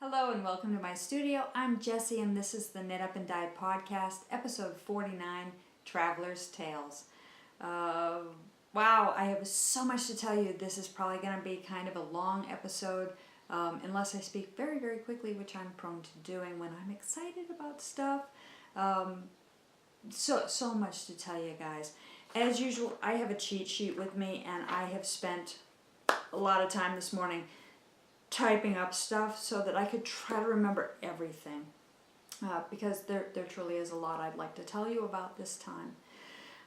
Hello and welcome to my studio. I'm Jessie and this is the Knit Up and Dye podcast, episode 49, Traveler's Tales. Wow, I have so much to tell you. This is probably going to be kind of a long episode unless I speak very, very quickly, which I'm prone to doing when I'm excited about stuff. So much to tell you guys. As usual, I have a cheat sheet with me and I have spent a lot of time this morning typing up stuff so that I could try to remember everything because there truly is a lot I'd like to tell you about this time.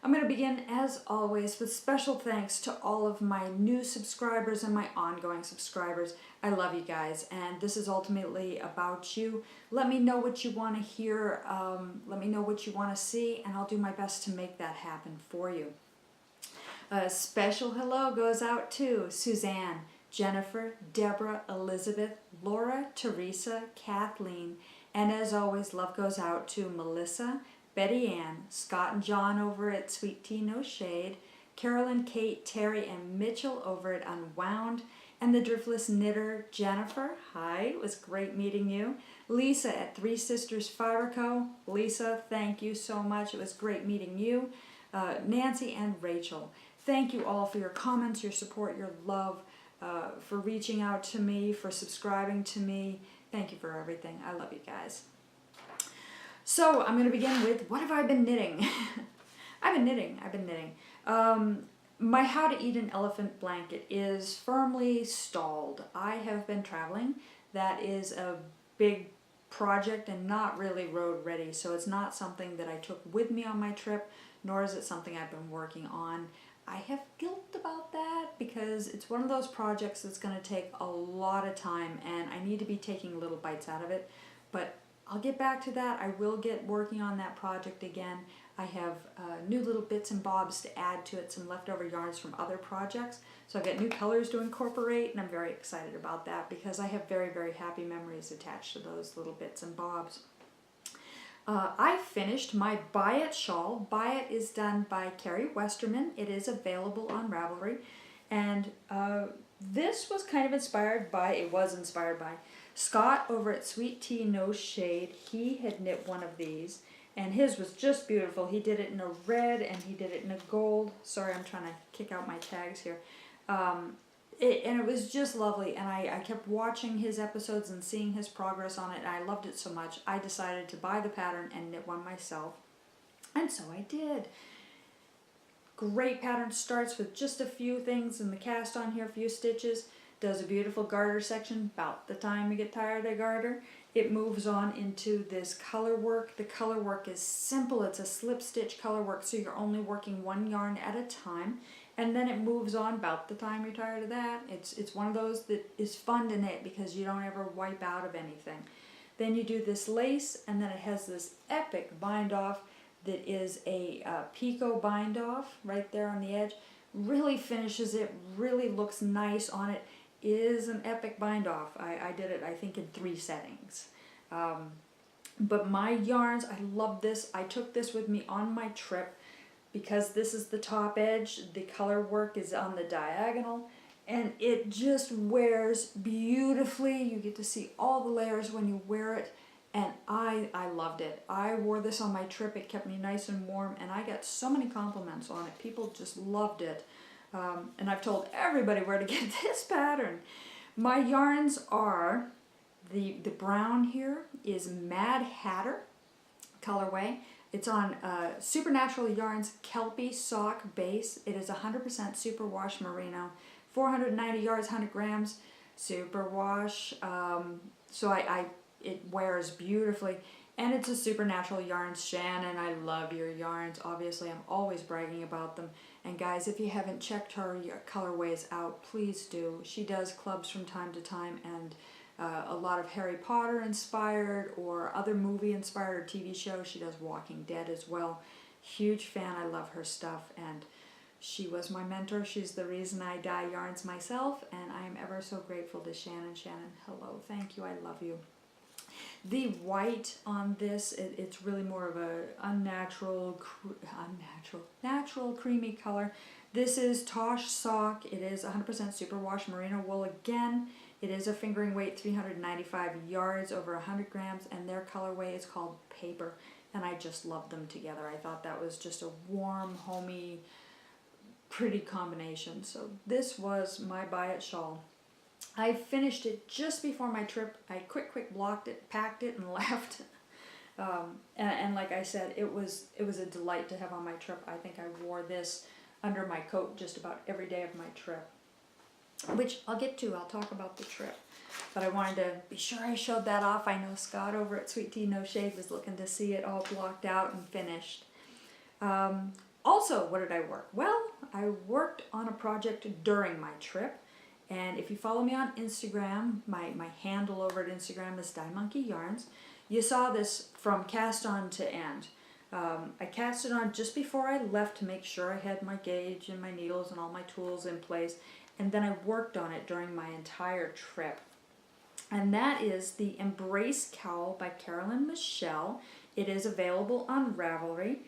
I'm going to begin as always with special thanks to all of my new subscribers and my ongoing subscribers. I love you guys and this is ultimately about you. Let me know what you want to hear, let me know what you want to see, and I'll do my best to make that happen for you. A special hello goes out to Suzanne, Jennifer, Deborah, Elizabeth, Laura, Teresa, Kathleen, and as always, love goes out to Melissa, Betty Ann, Scott and John over at Sweet Tea No Shade, Carolyn, Kate, Terry, and Mitchell over at Unwound, and the Driftless Knitter, Jennifer. Hi, it was great meeting you. Lisa at Three Sisters Fiber Co. Lisa, thank you so much. It was great meeting you. Nancy and Rachel. Thank you all for your comments, your support, your love. For reaching out to me, for subscribing to me. Thank you for everything. I love you guys. So I'm going to begin with, what have I been knitting? I've been knitting. My How to Eat an Elephant blanket is firmly stalled. I have been traveling. That is a big project and not really road ready. So it's not something that I took with me on my trip, nor is it something I've been working on. I have guilt about that because it's one of those projects that's going to take a lot of time and I need to be taking little bites out of it. But I'll get back to that. I will get working on that project again. I have new little bits and bobs to add to it, some leftover yarns from other projects. So I've got new colors to incorporate and I'm very excited about that because I have very, very happy memories attached to those little bits and bobs. I finished my Buy It shawl. Buy It is done by Carrie Westerman. It is available on Ravelry. And this was kind of inspired by Scott over at Sweet Tea No Shade. He had knit one of these and his was just beautiful. He did it in a red and he did it in a gold. Sorry, I'm trying to kick out my tags here. And it was just lovely, and I kept watching his episodes and seeing his progress on it, and I loved it so much, I decided to buy the pattern and knit one myself, and so I did. Great pattern, starts with just a few things in the cast on here, a few stitches, does a beautiful garter section, about the time you get tired of garter. It moves on into this color work. The color work is simple, it's a slip stitch color work, so you're only working one yarn at a time. And then it moves on about the time you're tired of that. It's one of those that is fun to knit because you don't ever wipe out of anything. Then you do this lace and then it has this epic bind off that is a picot bind off right there on the edge. Really finishes it, really looks nice on it. Is an epic bind off. I did it I think in 3 settings. But my yarns, I love this. I took this with me on my trip. Because this is the top edge, the color work is on the diagonal, and it just wears beautifully. You get to see all the layers when you wear it, and I loved it. I wore this on my trip, it kept me nice and warm, and I got so many compliments on it. People just loved it, and I've told everybody where to get this pattern. My yarns are, the brown here is Mad Hatter colorway. It's on Supernatural Yarns Kelpie Sock Base. It is 100% superwash merino, 490 yards, 100 grams, superwash. So it wears beautifully, and it's a Supernatural Yarns. Shannon, I love your yarns. Obviously, I'm always bragging about them. And guys, if you haven't checked her colorways out, please do. She does clubs from time to time, and a lot of Harry Potter inspired or other movie inspired or TV shows. She does Walking Dead as well. Huge fan. I love her stuff, and she was my mentor. She's the reason I dye yarns myself, and I am ever so grateful to Shannon. Shannon, hello, thank you, I love you. The white on this, it's really more of a natural creamy color. This is Tosh Sock. It is 100% superwash merino wool again. It is a fingering weight, 395 yards, over 100 grams, and their colorway is called Paper. And I just loved them together. I thought that was just a warm, homey, pretty combination. So this was my buy it shawl. I finished it just before my trip. I quick blocked it, packed it, and left. And like I said, it was a delight to have on my trip. I think I wore this under my coat just about every day of my trip, which I'll get to. I'll talk about the trip. But I wanted to be sure I showed that off. I know Scott over at Sweet Tea No Shade was looking to see it all blocked out and finished. Also, what did I work? Well, I worked on a project during my trip. And if you follow me on Instagram, my handle over at Instagram is Dye Monkey Yarns. You saw this from cast on to end. I cast it on just before I left to make sure I had my gauge and my needles and all my tools in place. And then I worked on it during my entire trip. And that is the Embrace Cowl by Carolyn Michelle. It is available on Ravelry.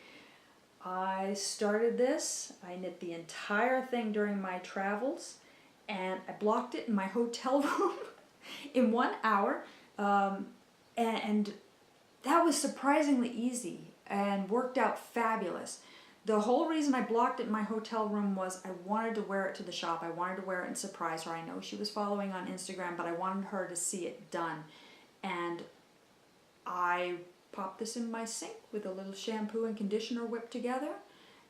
I started this. I knit the entire thing during my travels. And I blocked it in my hotel room in 1 hour. And that was surprisingly easy and worked out fabulous. The whole reason I blocked it in my hotel room was I wanted to wear it to the shop. I wanted to wear it and surprise her. I know she was following on Instagram, but I wanted her to see it done. And I popped this in my sink with a little shampoo and conditioner whipped together.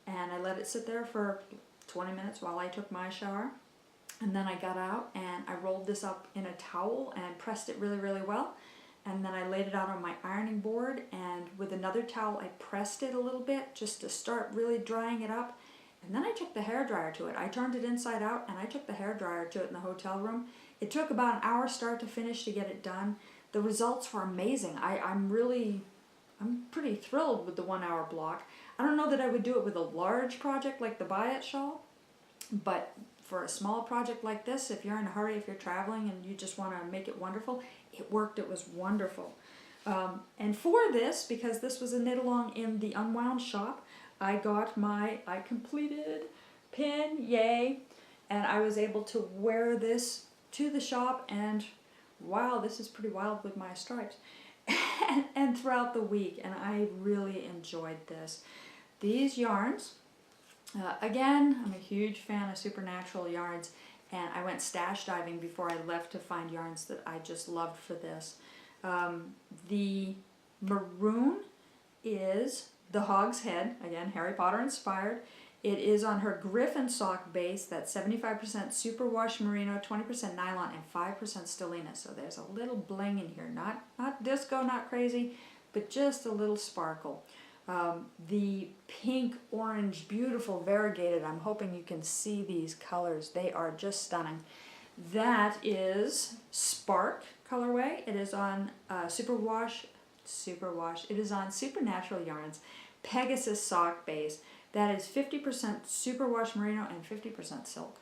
And I let it sit there for 20 minutes while I took my shower. And then I got out and I rolled this up in a towel and pressed it really well. And then I laid it out on my ironing board, and with another towel I pressed it a little bit just to start really drying it up. And then I took the hairdryer to it. I turned it inside out and I took the hairdryer to it in the hotel room. It took about an hour start to finish to get it done. The results were amazing. I'm pretty thrilled with the 1 hour block. I don't know that I would do it with a large project like the Buy It shawl, but for a small project like this, if you're in a hurry, if you're traveling and you just want to make it wonderful, it worked. It was wonderful. And for this, because this was a knit along in the Unwound shop, I got I completed pin, yay, and I was able to wear this to the shop, and wow, this is pretty wild with my stripes, and throughout the week, and I really enjoyed this. These yarns, again, I'm a huge fan of Supernatural yarns, and I went stash diving before I left to find yarns that I just loved for this. The maroon is the Hog's Head, again, Harry Potter inspired. It is on her Griffin sock base, that's 75% superwash merino, 20% nylon, and 5% stellina. So there's a little bling in here, not disco, not crazy, but just a little sparkle. The pink, orange, beautiful variegated, I'm hoping you can see these colors. They are just stunning. That is Spark colorway. It is on Superwash. It is on Supernatural Yarns Pegasus sock base. That is 50% superwash merino and 50% silk.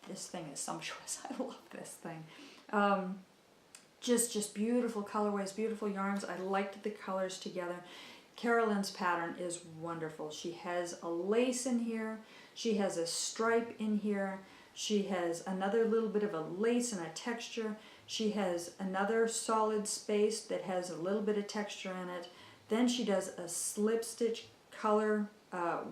This thing is sumptuous. I love this thing. Just beautiful colorways, beautiful yarns. I liked the colors together. Carolyn's pattern is wonderful. She has a lace in here. She has a stripe in here. She has another little bit of a lace and a texture. She has another solid space that has a little bit of texture in it. Then she does a slip stitch color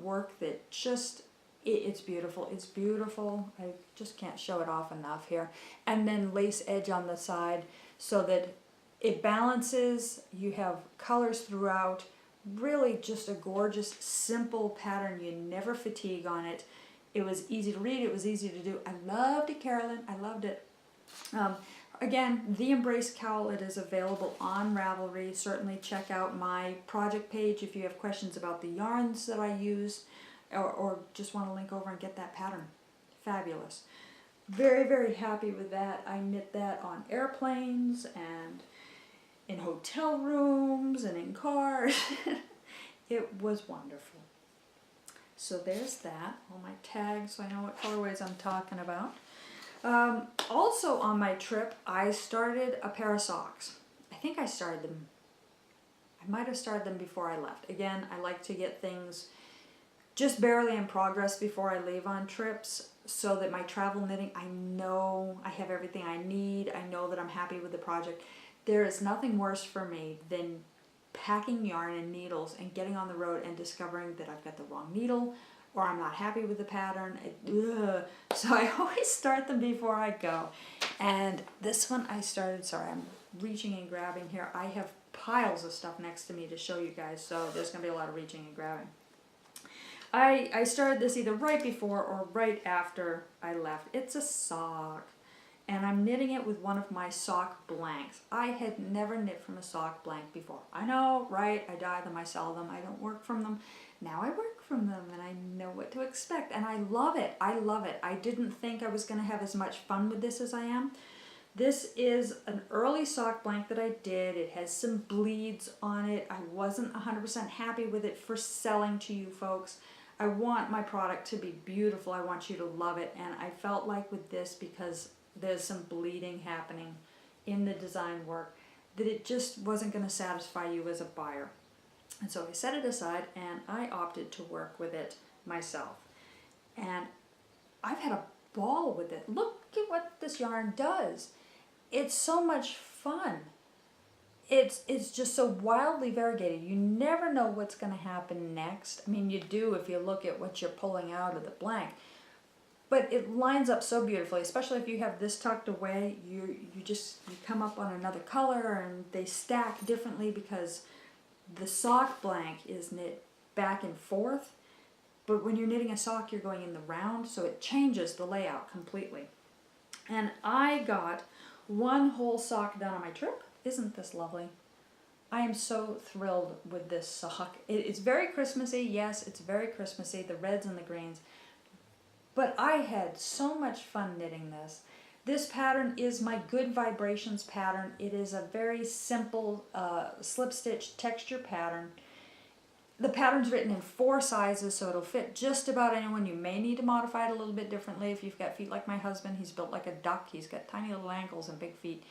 work that just, it's beautiful. It's beautiful. I just can't show it off enough here. And then lace edge on the side so that it balances. You have colors throughout. Really just a gorgeous, simple pattern. You never fatigue on it. It was easy to read. It was easy to do. I loved it, Carolyn. I loved it. Again, the Embrace Cowl, it is available on Ravelry. Certainly check out my project page if you have questions about the yarns that I use, or just want to link over and get that pattern. Fabulous. Very happy with that. I knit that on airplanes and in hotel rooms and in cars. It was wonderful. So there's that. All my tags, so I know what colorways I'm talking about. Also on my trip, I started a pair of socks. I think I started them. I might have started them before I left. Again, I like to get things just barely in progress before I leave on trips, so that my travel knitting, I know I have everything I need. I know that I'm happy with the project. There is nothing worse for me than packing yarn and needles and getting on the road and discovering that I've got the wrong needle, or I'm not happy with the pattern. So I always start them before I go. And this one I started, sorry, I'm reaching and grabbing here. I have piles of stuff next to me to show you guys, so there's going to be a lot of reaching and grabbing. I started this either right before or right after I left. It's a sock, and I'm knitting it with one of my sock blanks. I had never knit from a sock blank before. I know, right? I dye them, I sell them, I don't work from them. Now I work from them, and I know what to expect, and I love it. I love it. I didn't think I was going to have as much fun with this as I am. This is an early sock blank that I did. It has some bleeds on it. I wasn't 100% happy with it for selling to you folks. I want my product to be beautiful. I want you to love it. And I felt like with this, because there's some bleeding happening in the design work, that it just wasn't going to satisfy you as a buyer. And so I set it aside and I opted to work with it myself. And I've had a ball with it. Look at what this yarn does. It's so much fun. It's just so wildly variegated. You never know what's going to happen next. I mean, you do if you look at what you're pulling out of the blank. But it lines up so beautifully, especially if you have this tucked away. You come up on another color, and they stack differently because the sock blank is knit back and forth. But when you're knitting a sock, you're going in the round, so it changes the layout completely. And I got one whole sock done on my trip. Isn't this lovely? I am so thrilled with this sock. It's very Christmassy. Yes, it's very Christmassy, the reds and the greens. But I had so much fun knitting this. This pattern is my Good Vibrations pattern. It is a very simple slip stitch texture pattern. The pattern's written in 4 sizes, so it'll fit just about anyone. You may need to modify it a little bit differently if you've got feet like my husband. He's built like a duck. He's got tiny little ankles and big feet.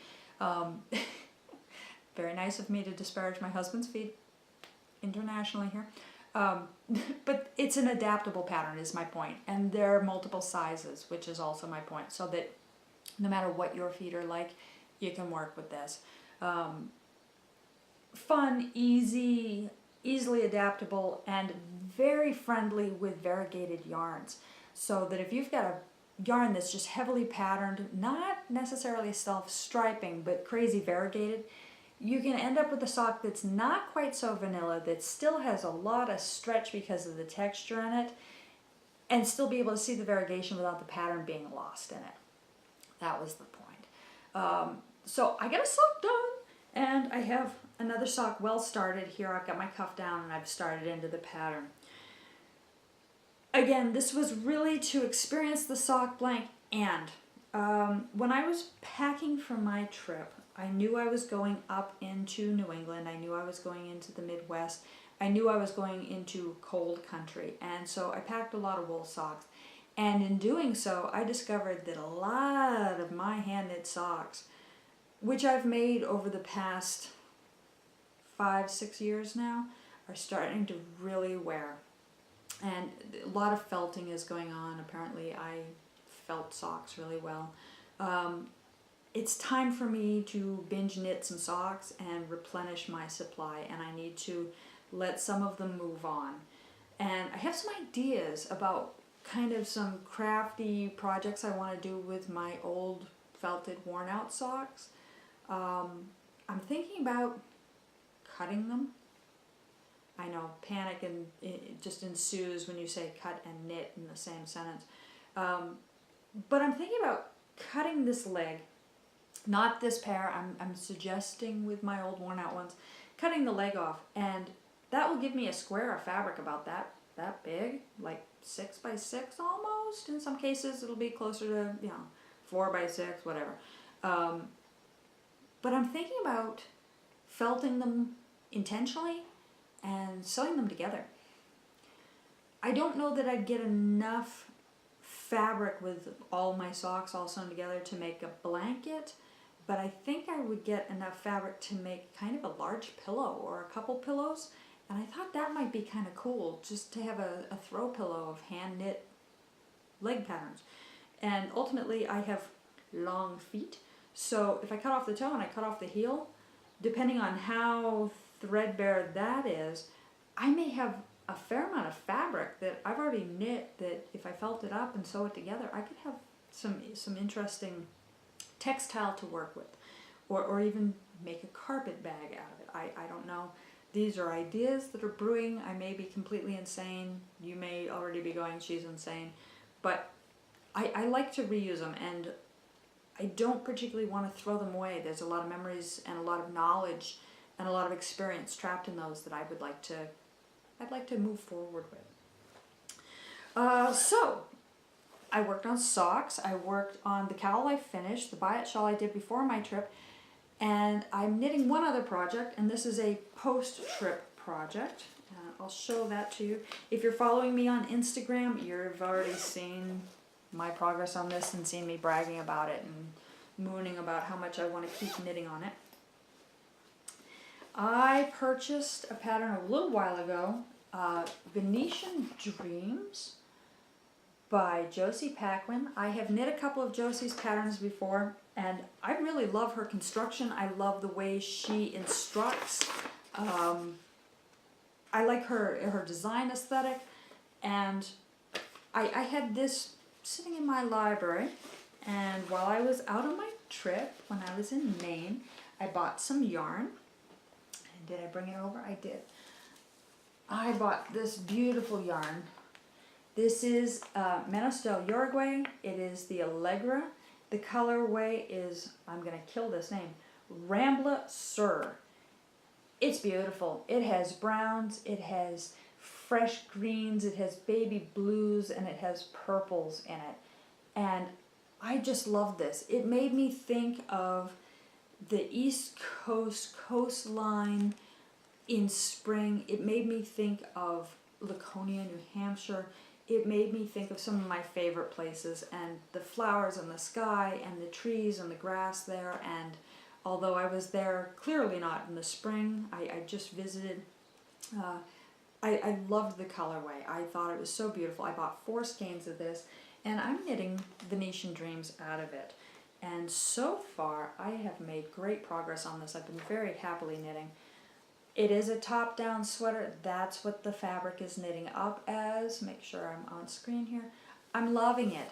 Very nice of me to disparage my husband's feet internationally here. But it's an adaptable pattern is my point. And there are multiple sizes, which is also my point, so that no matter what your feet are like, you can work with this. Fun, easy, easily adaptable, and very friendly with variegated yarns. So that if you've got a yarn that's just heavily patterned, not necessarily self-striping, but crazy variegated, you can end up with a sock that's not quite so vanilla, that still has a lot of stretch because of the texture in it, and still be able to see the variegation without the pattern being lost in it. That was the point. So I got a sock done, and I have another sock well started here. I've got my cuff down and I've started into the pattern. Again, this was really to experience the sock blank, and when I was packing for my trip, I knew I was going up into New England. I knew I was going into the Midwest. I knew I was going into cold country, and so I packed a lot of wool socks. And in doing so, I discovered that a lot of my hand-knit socks, which I've made over the past 5-6 years now, are starting to really wear. And a lot of felting is going on. Apparently I felt socks really well. It's time for me to binge knit some socks and replenish my supply, and I need to let some of them move on. And I have some ideas about kind of some crafty projects I want to do with my old felted worn out socks. I'm thinking about cutting them. I know panic and it just ensues when you say cut and knit in the same sentence. But I'm thinking about cutting this leg, not this pair. I'm suggesting with my old worn out ones, cutting the leg off, and that will give me a square of fabric about that big, like 6 by 6 almost. In some cases it'll be closer to 4 by 6, whatever. But I'm thinking about felting them intentionally and sewing them together. I don't know that I'd get enough fabric with all my socks all sewn together to make a blanket, but I think I would get enough fabric to make kind of a large pillow or a couple pillows, And I thought that might be kind of cool, just to have a throw pillow of hand knit leg patterns. And ultimately I have long feet, so if I cut off the toe and I cut off the heel, depending on how threadbare that is, I may have a fair amount of fabric that I've already knit that if I felt it up and sew it together, I could have some interesting textile to work with, or even make a carpet bag out of it. I don't know. These are ideas that are brewing. I may be completely insane. You may already be going, she's insane. But I like to reuse them, and I don't particularly want to throw them away. There's a lot of memories and a lot of knowledge and a lot of experience trapped in those that I'd like to move forward with. So I worked on socks. I worked on the cowl I finished, the buy it shawl I did before my trip, and I'm knitting one other project, and this is a post-trip project. I'll show that to you. If you're following me on Instagram, you've already seen my progress on this and seen me bragging about it and mooning about how much I want to keep knitting on it. I purchased a pattern a little while ago, Venetian Dreams by Josie Paquin. I have knit a couple of Josie's patterns before, and I really love her construction. I love the way she instructs. I like her design aesthetic, and I had this sitting in my library, and while I was out on my trip, when I was in Maine, I bought some yarn. And did I bring it over? I did. I bought this beautiful yarn. This is Manos del Uruguay. It is the Allegra. The colorway is, I'm going to kill this name, Rambla Sur. It's beautiful. It has browns, it has fresh greens, it has baby blues, and it has purples in it. And I just love this. It made me think of the East Coast coastline in spring. It made me think of Laconia, New Hampshire. It made me think of some of my favorite places, and the flowers and the sky and the trees and the grass there. And although I was there clearly not in the spring, I just visited. I loved the colorway. I thought it was so beautiful. I bought 4 skeins of this, and I'm knitting Venetian Dreams out of it. And so far, I have made great progress on this. I've been very happily knitting. It is a top-down sweater. That's what the fabric is knitting up as. Make sure I'm on screen here. I'm loving it.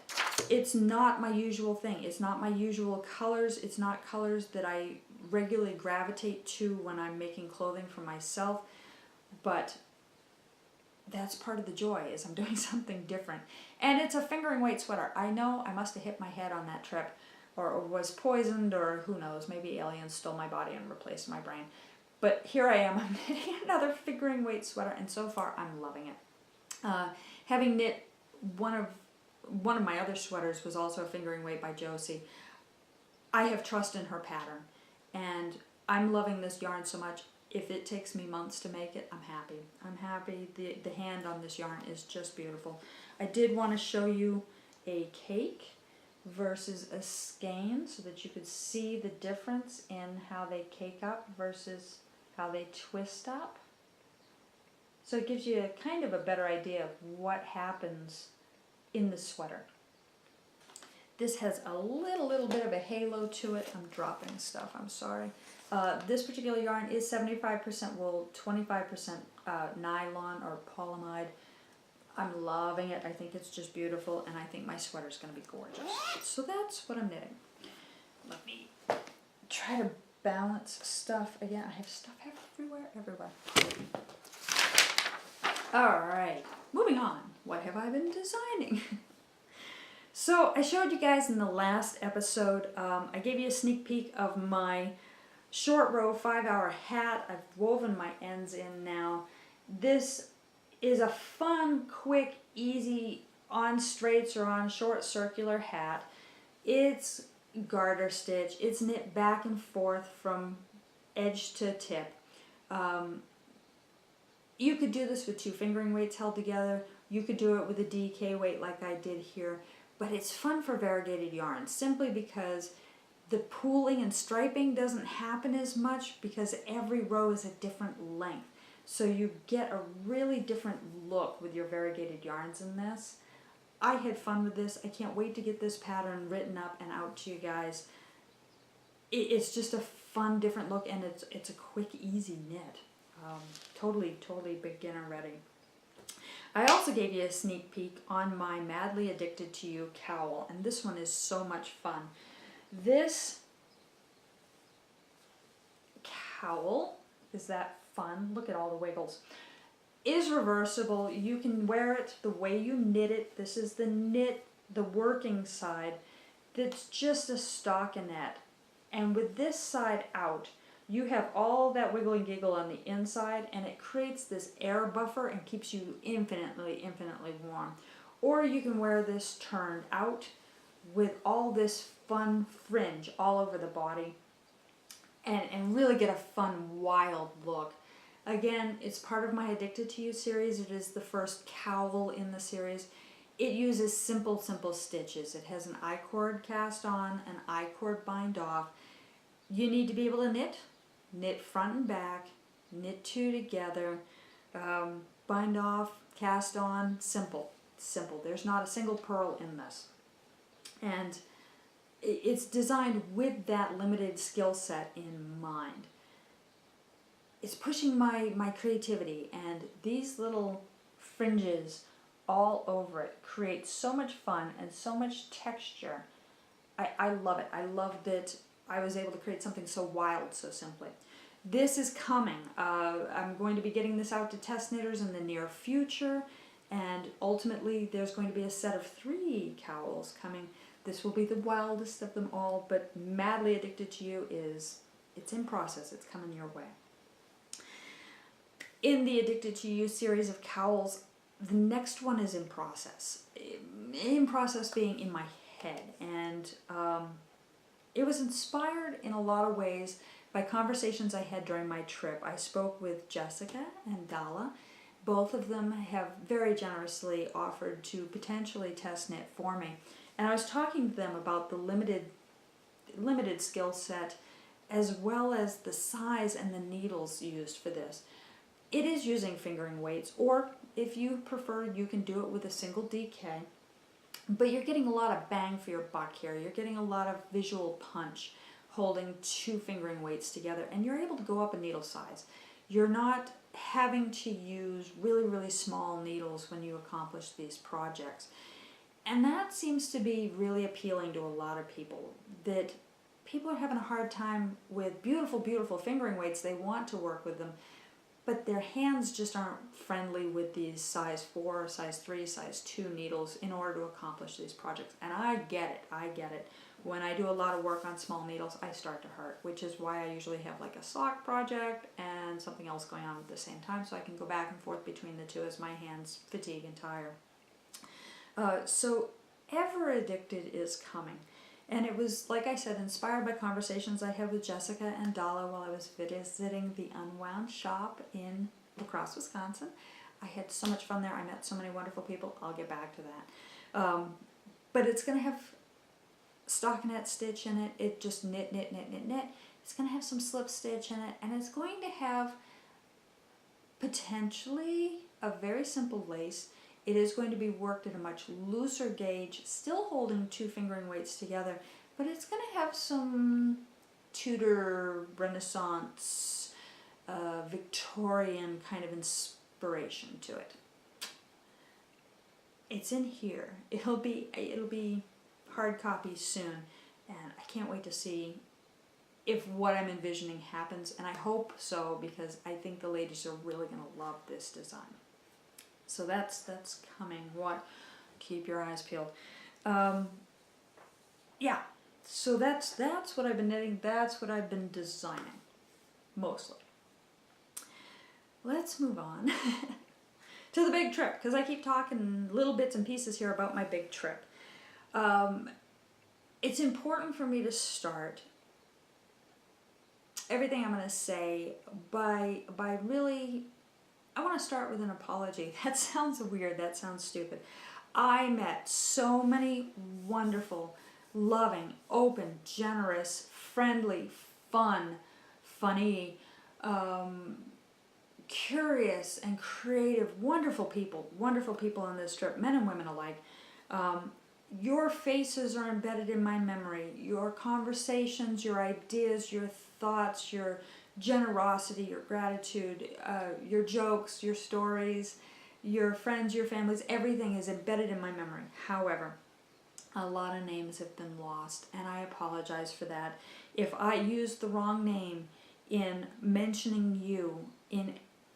It's not my usual thing. It's not my usual colors. It's not colors that I regularly gravitate to when I'm making clothing for myself. But that's part of the joy, is I'm doing something different. And it's a fingering weight sweater. I know I must have hit my head on that trip, or was poisoned, or who knows, maybe aliens stole my body and replaced my brain. But here I am, I'm knitting another fingering weight sweater, and so far I'm loving it. Having knit one of my other sweaters was also a fingering weight by Josie. I have trust in her pattern, and I'm loving this yarn so much. If it takes me months to make it, I'm happy. I'm happy. The hand on this yarn is just beautiful. I did want to show you a cake versus a skein so that you could see the difference in how they cake up versus how they twist up. So it gives you kind of a better idea of what happens in the sweater. This has a little bit of a halo to it. I'm dropping stuff, I'm sorry. This particular yarn is 75% wool, 25% nylon or polyamide. I'm loving it. I think it's just beautiful, and I think my sweater's going to be gorgeous. So that's what I'm knitting. Let me try to balance stuff again. I have stuff everywhere. Alright, moving on. What have I been designing? So I showed you guys in the last episode, I gave you a sneak peek of my short row 5-hour hat. I've woven my ends in now. This is a fun, quick, easy, on straights or on short circular hat. It's garter stitch. It's knit back and forth from edge to tip. You could do this with 2 fingering weights held together. You could do it with a DK weight like I did here. But it's fun for variegated yarn simply because the pooling and striping doesn't happen as much because every row is a different length. So you get a really different look with your variegated yarns in this. I had fun with this. I can't wait to get this pattern written up and out to you guys. It's just a fun, different look, and it's a quick, easy knit. Totally beginner ready. I also gave you a sneak peek on my Madly Addicted to You cowl, and this one is so much fun. This cowl, is that fun? Look at all the wiggles. Is reversible. You can wear it the way you knit it. This is the working side. That's just a stockinette. And with this side out, you have all that wiggle and giggle on the inside, and it creates this air buffer and keeps you infinitely warm. Or you can wear this turned out with all this fun fringe all over the body and really get a fun, wild look. Again, it's part of my Addicted to You series. It is the first cowl in the series. It uses simple stitches. It has an I-cord cast on, an I-cord bind off. You need to be able to knit front and back, knit two together, bind off, cast on, simple. There's not a single purl in this. And it's designed with that limited skill set in mind. It's pushing my creativity, and these little fringes all over it create so much fun and so much texture. I love it. I love that I was able to create something so wild so simply. This is coming. I'm going to be getting this out to test knitters in the near future, and ultimately there's going to be a set of 3 cowls coming. This will be the wildest of them all, but Madly Addicted to You it's in process. It's coming your way. In the Addicted to You series of cowls, the next one is in process. In process being in my head, and it was inspired in a lot of ways by conversations I had during my trip. I spoke with Jessica and Dala. Both of them have very generously offered to potentially test knit for me. And I was talking to them about the limited skill set, as well as the size and the needles used for this. It is using fingering weights, or if you prefer, you can do it with a single DK. But you're getting a lot of bang for your buck here. You're getting a lot of visual punch holding 2 fingering weights together, and you're able to go up a needle size. You're not having to use really small needles when you accomplish these projects. And that seems to be really appealing to a lot of people, that people are having a hard time with beautiful fingering weights. They want to work with them, but their hands just aren't friendly with these size 4, size 3, size 2 needles in order to accomplish these projects. And I get it. When I do a lot of work on small needles, I start to hurt, which is why I usually have like a sock project and something else going on at the same time, so I can go back and forth between the two as my hands fatigue and tire. So Ever Addicted is coming. And it was, like I said, inspired by conversations I had with Jessica and Dala while I was visiting the Unwound shop in La Crosse, Wisconsin. I had so much fun there. I met so many wonderful people. I'll get back to that. But it's going to have stockinette stitch in it. It just knit. It's going to have some slip stitch in it. And it's going to have potentially a very simple lace. It is going to be worked at a much looser gauge, still holding 2 fingering weights together, but it's going to have some Tudor, Renaissance, Victorian kind of inspiration to it. It's in here. It'll be hard copy soon, and I can't wait to see if what I'm envisioning happens, and I hope so, because I think the ladies are really going to love this design. So that's coming. Keep your eyes peeled. Yeah. So that's what I've been knitting. That's what I've been designing, mostly. Let's move on to the big trip, because I keep talking little bits and pieces here about my big trip. It's important for me to start everything I'm going to say by really. I want to start with an apology. That sounds weird. That sounds stupid. I met so many wonderful, loving, open, generous, friendly, funny curious and creative, wonderful people on this trip, men and women alike. Your faces are embedded in my memory. Your conversations, your ideas, your thoughts, your generosity, your gratitude, your jokes, your stories, your friends, your families, everything is embedded in my memory. However, a lot of names have been lost, and I apologize for that. If I used the wrong name in mentioning you in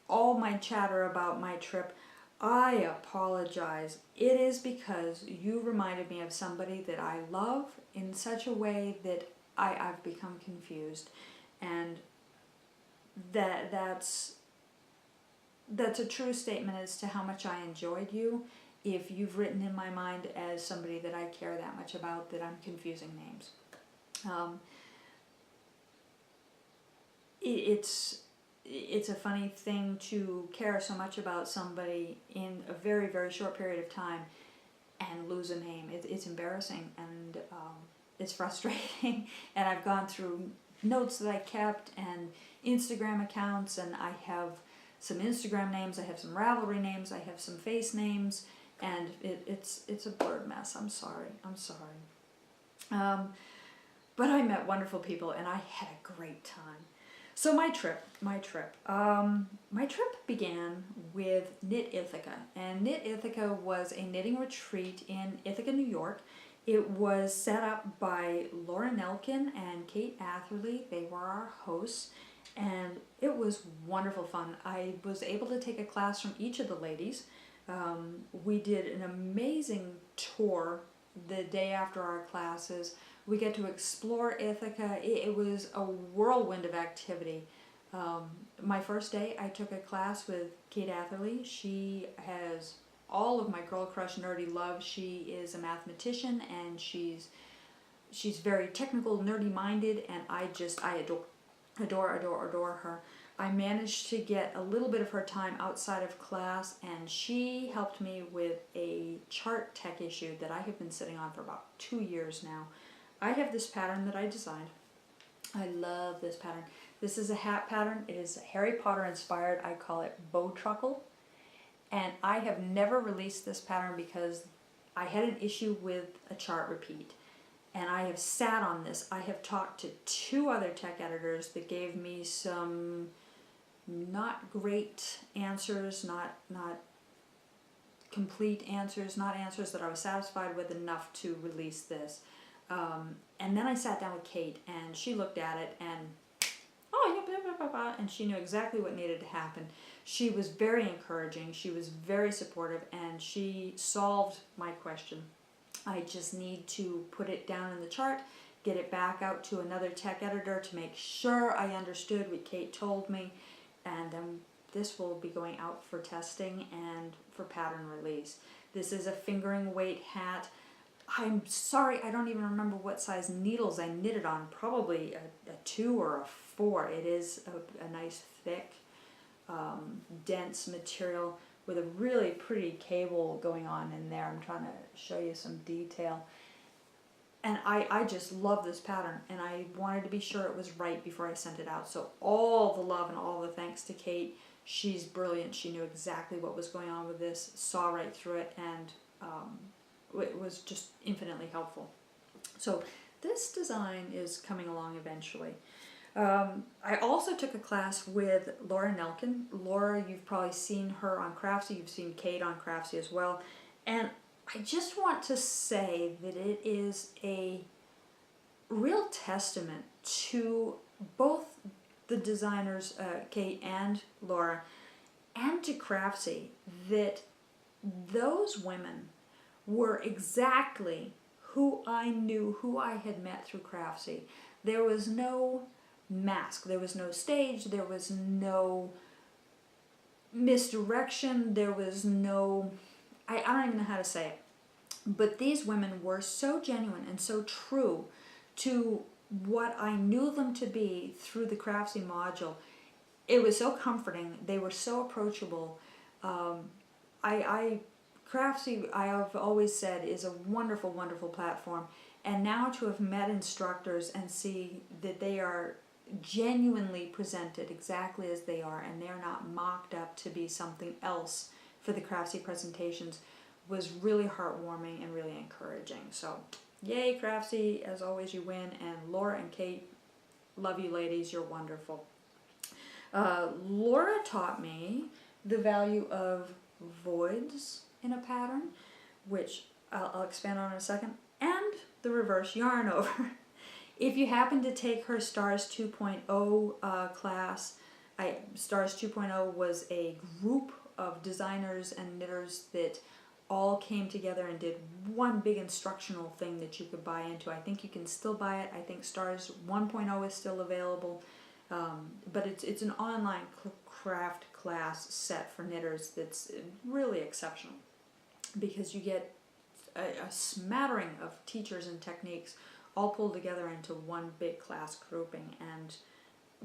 all my chatter about my trip, I apologize. It is because you reminded me of somebody that I love in such a way that I've become confused. And that's a true statement as to how much I enjoyed you. If you've written in my mind as somebody that I care that much about, that I'm confusing names. It's a funny thing to care so much about somebody in a very, very short period of time and lose a name. It's embarrassing, and it's frustrating. And I've gone through notes that I kept and Instagram accounts, and I have some Instagram names, I have some Ravelry names, I have some face names, and it's a blurred mess. I'm sorry. But I met wonderful people, and I had a great time. So my trip began with Knit Ithaca, and Knit Ithaca was a knitting retreat in Ithaca, New York. It was set up by Laura Nelkin and Kate Atherley. They were our hosts, and it was wonderful fun. I was able to take a class from each of the ladies. We did an amazing tour the day after our classes. We get to explore Ithaca. It was a whirlwind of activity. My first day, I took a class with Kate Atherley. She has all of my Girl Crush nerdy love. She is a mathematician, and she's very technical, nerdy minded, and I adore her. I managed to get a little bit of her time outside of class, and she helped me with a chart tech issue that I have been sitting on for about 2 years now. I have this pattern that I designed. I love this pattern. This is a hat pattern. It is Harry Potter inspired. I call it Bow Truckle. And I have never released this pattern because I had an issue with a chart repeat. And I have sat on this. I have talked to 2 other tech editors that gave me some not great answers, not complete answers, not answers that I was satisfied with enough to release this. And then I sat down with Kate, and she looked at it, and and she knew exactly what needed to happen. She was very encouraging, she was very supportive, and she solved my question. I just need to put it down in the chart, get it back out to another tech editor to make sure I understood what Kate told me, and then this will be going out for testing and for pattern release. This is a fingering weight hat. I'm sorry, I don't even remember what size needles I knitted on. Probably a 2 or a 4. It is a nice thick, dense material with a really pretty cable going on in there. I'm trying to show you some detail. And I just love this pattern, and I wanted to be sure it was right before I sent it out. So all the love and all the thanks to Kate. She's brilliant. She knew exactly what was going on with this, saw right through it, and it was just infinitely helpful. So this design is coming along eventually. I also took a class with Laura Nelkin. Laura, you've probably seen her on Craftsy. You've seen Kate on Craftsy as well. And I just want to say that it is a real testament to both the designers, Kate and Laura, and to Craftsy, that those women were exactly who I knew, who I had met through Craftsy. There was no mask, there was no stage, there was no misdirection, there was no, I don't even know how to say it, but these women were so genuine and so true to what I knew them to be through the Craftsy module. It was so comforting. They were so approachable. Craftsy, I have always said, is a wonderful, wonderful platform. And now to have met instructors and see that they are genuinely presented exactly as they are, and they're not mocked up to be something else for the Craftsy presentations, was really heartwarming and really encouraging. So yay, Craftsy, as always you win, and Laura and Kate, love you ladies, you're wonderful. Laura taught me the value of voids in a pattern, which I'll expand on in a second, and the reverse yarn over. If you happen to take her Stars 2.0 class, Stars 2.0 was a group of designers and knitters that all came together and did one big instructional thing that you could buy into. I think you can still buy it. I think Stars 1.0 is still available, but it's an online craft class set for knitters that's really exceptional, because you get a smattering of teachers and techniques all pulled together into one big class grouping, and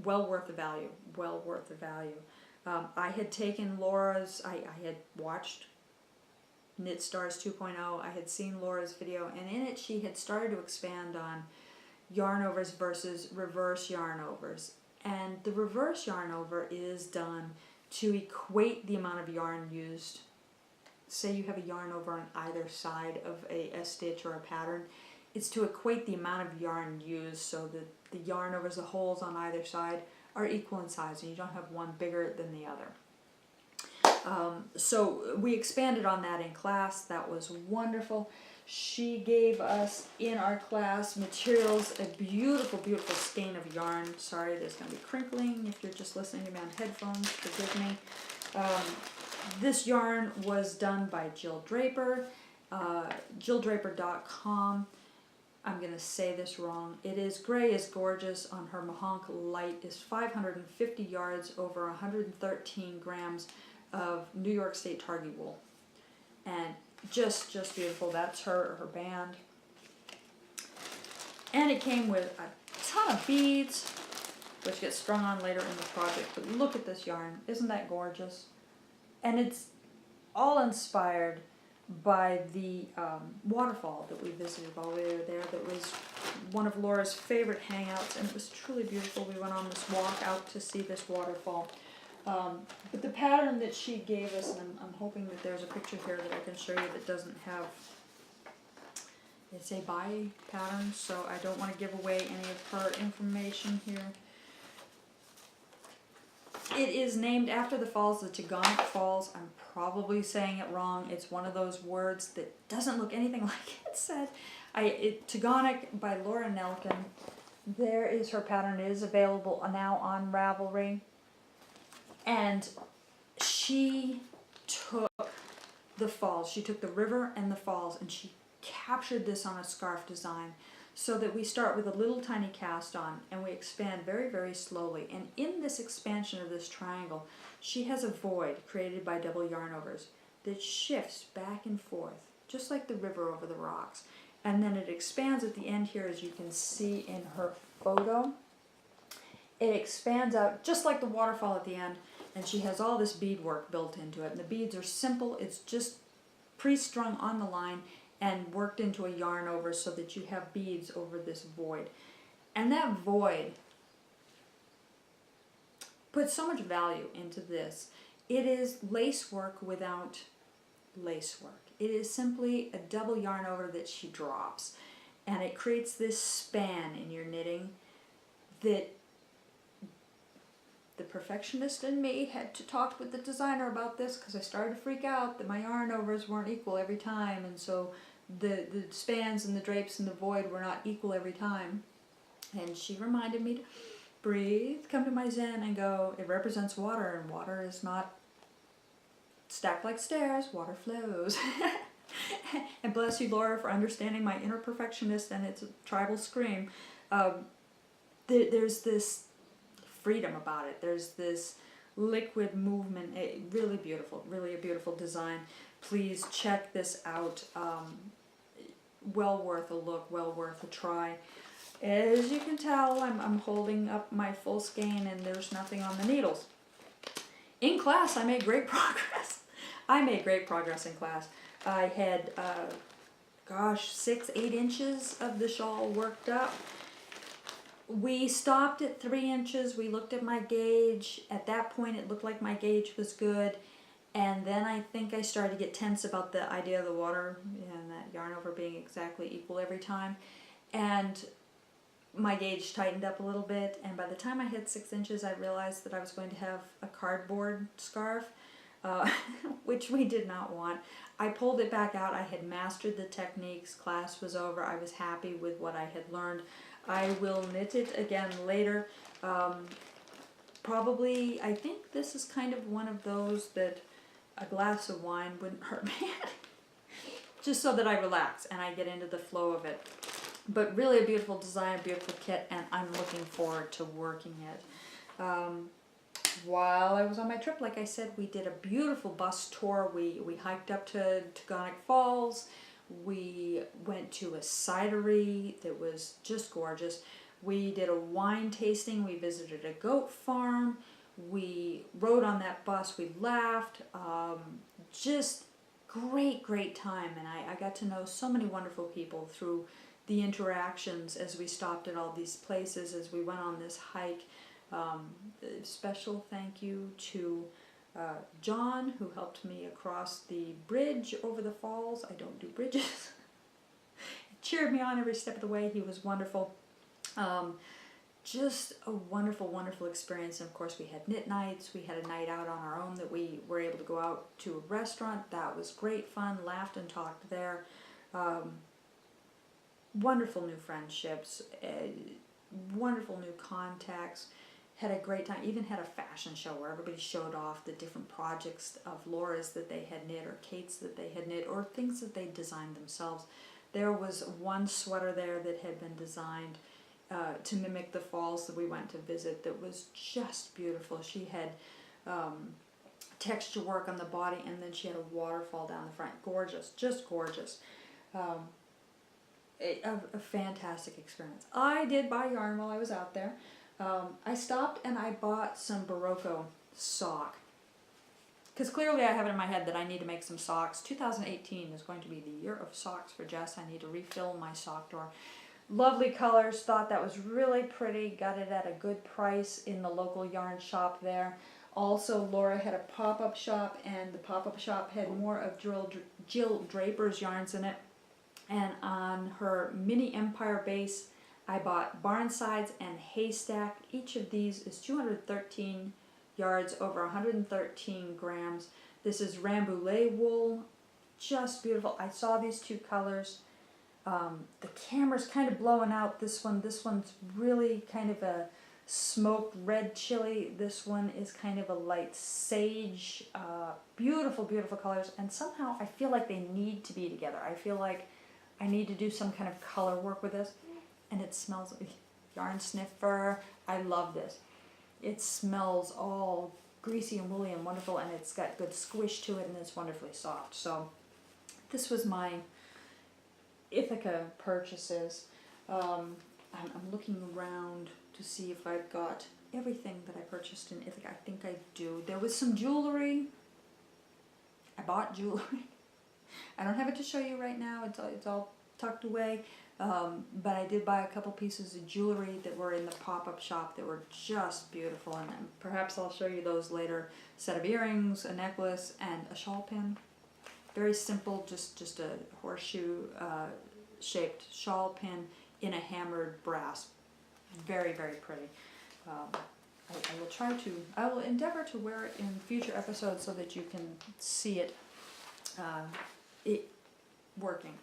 well worth the value, well worth the value. I had taken Laura's, I had watched Knit Stars 2.0, I had seen Laura's video, and in it she had started to expand on yarn overs versus reverse yarn overs. And the reverse yarn over is done to equate the amount of yarn used. Say you have a yarn over on either side of a stitch or a pattern, it's to equate the amount of yarn used so that the yarn overs, the holes on either side, are equal in size and you don't have one bigger than the other. So we expanded on that in class. That was wonderful. She gave us in our class materials, a beautiful, beautiful skein of yarn. Sorry, there's going to be crinkling if you're just listening to me on headphones, forgive me. This yarn was done by Jill Draper, jilldraper.com. I'm going to say this wrong. It is Gray is Gorgeous on her Mahonk Light is 550 yards over 113 grams of New York State Targhee wool. And just beautiful. That's her band. And it came with a ton of beads, which get strung on later in the project. But look at this yarn. Isn't that gorgeous? And it's all inspired by the waterfall that we visited while we were there. That was one of Laura's favorite hangouts, and it was truly beautiful. We went on this walk out to see this waterfall. But the pattern that she gave us, and I'm hoping that there's a picture here that I can show you that doesn't have, it's a buy pattern, so I don't want to give away any of her information here. It is named after the falls, the Taganik Falls. I'm probably saying it wrong. It's one of those words that doesn't look anything like it said. Taganik by Laura Nelkin. There is her pattern. It is available now on Ravelry. And she took the falls. She took the river and the falls, and she captured this on a scarf design, so that we start with a little tiny cast on and we expand very, very slowly. And in this expansion of this triangle, she has a void created by double yarn overs that shifts back and forth, just like the river over the rocks. And then it expands at the end here, as you can see in her photo. It expands out just like the waterfall at the end, and she has all this beadwork built into it. And the beads are simple. It's just pre-strung on the line and worked into a yarn over so that you have beads over this void. And that void puts so much value into this. It is lace work without lace work. It is simply a double yarn over that she drops. And it creates this span in your knitting that the perfectionist in me had to talk with the designer about this, because I started to freak out that my yarn overs weren't equal every time, and so the spans and the drapes and the void were not equal every time. And she reminded me to breathe, come to my zen, and go, it represents water, and water is not stacked like stairs, water flows. And bless you, Laura, for understanding my inner perfectionist and its tribal scream. There's this freedom about it. There's this liquid movement. Really beautiful, really a beautiful design. Please check this out. Well worth a look, well worth a try. As you can tell, I'm holding up my full skein and there's nothing on the needles. In class, I made great progress. I made great progress in class. I had, 6-8 inches of the shawl worked up. We stopped at 3 inches. We looked at my gauge. At that point, it looked like my gauge was good. And then I think I started to get tense about the idea of the water and that yarn over being exactly equal every time. And my gauge tightened up a little bit. And by the time I hit 6 inches, I realized that I was going to have a cardboard scarf, which we did not want. I pulled it back out. I had mastered the techniques. Class was over. I was happy with what I had learned. I will knit it again later. Probably, I think this is kind of one of those that a glass of wine wouldn't hurt me. Just so that I relax and I get into the flow of it. But really a beautiful design, a beautiful kit, and I'm looking forward to working it. While I was on my trip, like I said, we did a beautiful bus tour. We hiked up to Tugonic Falls. We went to a cidery that was just gorgeous. We did a wine tasting. We visited a goat farm. We rode on that bus. We laughed. Just great time. And I got to know so many wonderful people through the interactions as we stopped at all these places, as we went on this hike. Special thank you to John, who helped me across the bridge over the falls. I don't do bridges. He cheered me on every step of the way. He was wonderful. Just a wonderful experience. And of course we had knit nights. We had a night out on our own that we were able to go out to a restaurant. That was great fun. Laughed and talked there. Wonderful new friendships. Wonderful new contacts. Had a great time. Even had a fashion show where everybody showed off the different projects of Laura's that they had knit, or Kate's that they had knit, or things that they designed themselves. There was one sweater there that had been designed to mimic the falls that we went to visit that was just beautiful. She had texture work on the body, and then she had a waterfall down the front. Gorgeous, just gorgeous. A fantastic experience. I did buy yarn while I was out there. I stopped and I bought some Barocco sock. Because clearly I have it in my head that I need to make some socks. 2018 is going to be the year of socks for Jess. I need to refill my sock drawer. Lovely colors. Thought that was really pretty. Got it at a good price in the local yarn shop there. Also, Laura had a pop-up shop, and the pop-up shop had more of Jill Draper's yarns in it. And on her mini Empire base, I bought Barnsides and Haystack. Each of these is 213 yards, over 113 grams. This is Rambouillet wool, just beautiful. I saw these two colors. The camera's kind of blowing out this one's really kind of a smoked red chili. This one is kind of a light sage. Beautiful colors, and somehow I feel like they need to be together. I feel like I need to do some kind of color work with this. And it smells like yarn sniffer. I love this. It smells all greasy and woolly and wonderful, and it's got good squish to it, and it's wonderfully soft. So this was my Ithaca purchases. I'm looking around to see if I've got everything that I purchased in Ithaca. I think I do. There was some jewelry. I bought jewelry. I don't have it to show you right now. It's all tucked away. But I did buy a couple pieces of jewelry that were in the pop-up shop that were just beautiful, and perhaps I'll show you those later. Set of earrings, a necklace, and a shawl pin. Very simple, just a horseshoe shaped shawl pin in a hammered brass. Very pretty. I will endeavor to wear it in future episodes so that you can see it, working.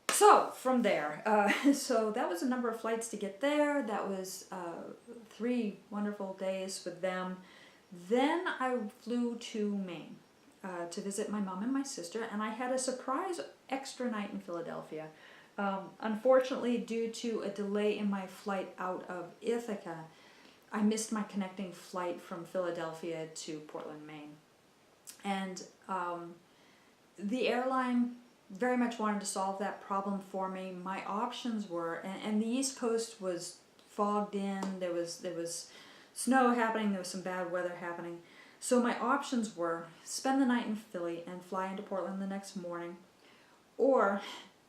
So from there, so that was a number of flights to get there. That was 3 wonderful days with them. Then I flew to Maine to visit my mom and my sister, and I had a surprise extra night in Philadelphia. Unfortunately, due to a delay in my flight out of Ithaca, I missed my connecting flight from Philadelphia to Portland, Maine. And the airline very much wanted to solve that problem for me. My options were, and the East Coast was fogged in, there was snow happening, there was some bad weather happening. So my options were spend the night in Philly and fly into Portland the next morning, or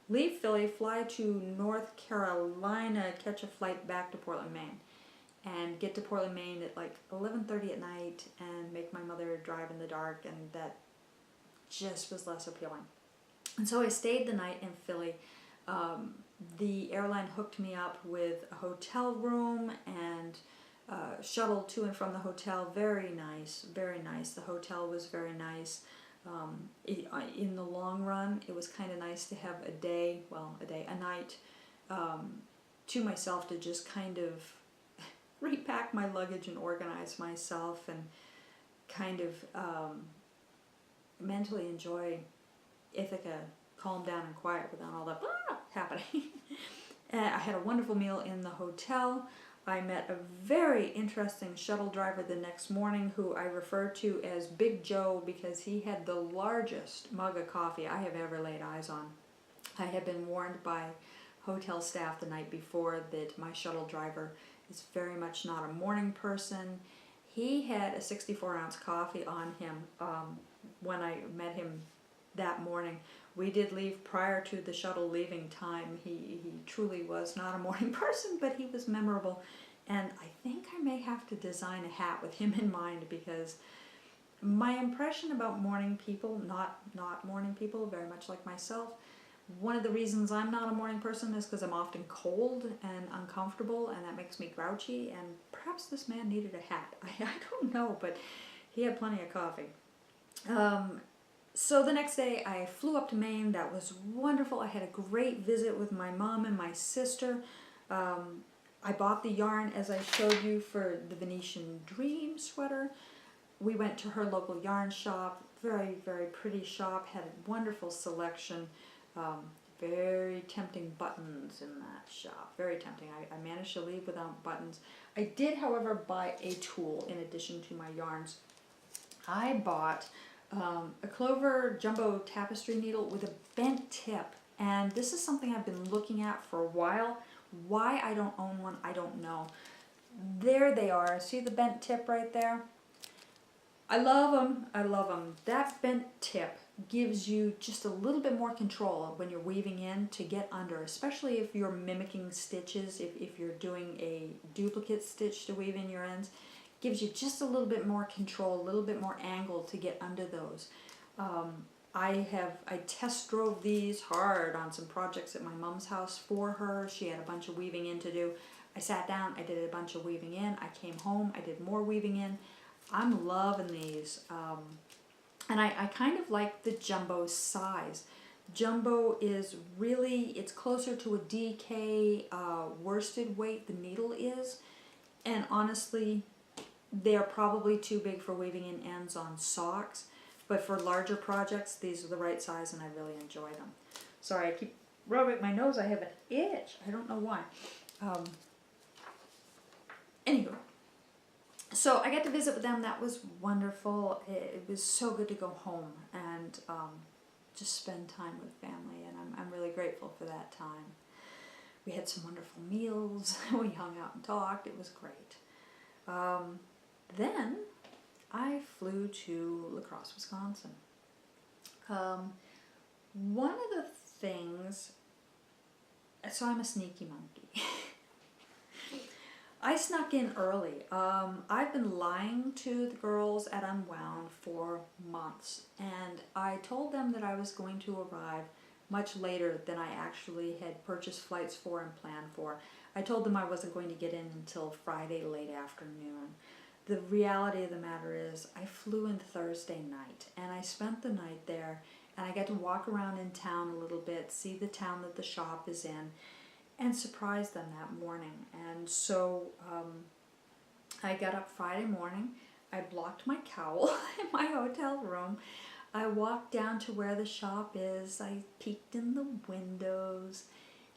leave Philly, fly to North Carolina, catch a flight back to Portland, Maine, and get to Portland, Maine at like 11:30 at night and make my mother drive in the dark, and that just was less appealing. And so I stayed the night in Philly. The airline hooked me up with a hotel room and shuttle to and from the hotel. Very nice, very nice. The hotel was very nice. In the long run, it was kind of nice to have a night to myself to just kind of repack my luggage and organize myself and kind of mentally enjoy Ithaca, calm down and quiet without all that happening. I had a wonderful meal in the hotel. I met a very interesting shuttle driver the next morning who I refer to as Big Joe because he had the largest mug of coffee I have ever laid eyes on. I had been warned by hotel staff the night before that my shuttle driver is very much not a morning person. He had a 64-ounce coffee on him when I met him that morning. We did leave prior to the shuttle leaving time. He truly was not a morning person, but he was memorable. And I think I may have to design a hat with him in mind because my impression about morning people, not morning people, very much like myself, one of the reasons I'm not a morning person is because I'm often cold and uncomfortable, and that makes me grouchy, and perhaps this man needed a hat. I don't know, but he had plenty of coffee. So the next day I flew up to Maine. That was wonderful. I had a great visit with my mom and my sister. I bought the yarn, as I showed you, for the Venetian Dream sweater. We went to her local yarn shop. Very, very pretty shop. Had a wonderful selection. Very tempting buttons in that shop. Very tempting. I managed to leave without buttons. I did, however, buy a tool in addition to my yarns. I bought a Clover jumbo tapestry needle with a bent tip, and this is something I've been looking at for a while. Why I don't own one, I don't know. There they are. See the bent tip right there? I love them. I love them. That bent tip gives you just a little bit more control when you're weaving in to get under, especially if you're mimicking stitches, if you're doing a duplicate stitch to weave in your ends. Gives you just a little bit more control, a little bit more angle to get under those. I test drove these hard on some projects at my mom's house for her. She had a bunch of weaving in to do. I sat down, I did a bunch of weaving in. I came home, I did more weaving in. I'm loving these. And I kind of like the jumbo size. Jumbo is really, it's closer to a DK worsted weight the needle is. And honestly, they're probably too big for weaving in ends on socks, but for larger projects, these are the right size and I really enjoy them. Sorry, I keep rubbing my nose. I have an itch. I don't know why. Anywho, so I got to visit with them. That was wonderful. It was so good to go home and just spend time with family, and I'm really grateful for that time. We had some wonderful meals. We hung out and talked. It was great. Then I flew to La Crosse, Wisconsin. One of the things, so I'm a sneaky monkey. I snuck in early. I've been lying to the girls at Unwound for months, and I told them that I was going to arrive much later than I actually had purchased flights for and planned for. I told them I wasn't going to get in until Friday late afternoon. The reality of the matter is I flew in Thursday night, and I spent the night there, and I got to walk around in town a little bit, see the town that the shop is in, and surprise them that morning. And so I got up Friday morning, I blocked my cowl in my hotel room, I walked down to where the shop is, I peeked in the windows,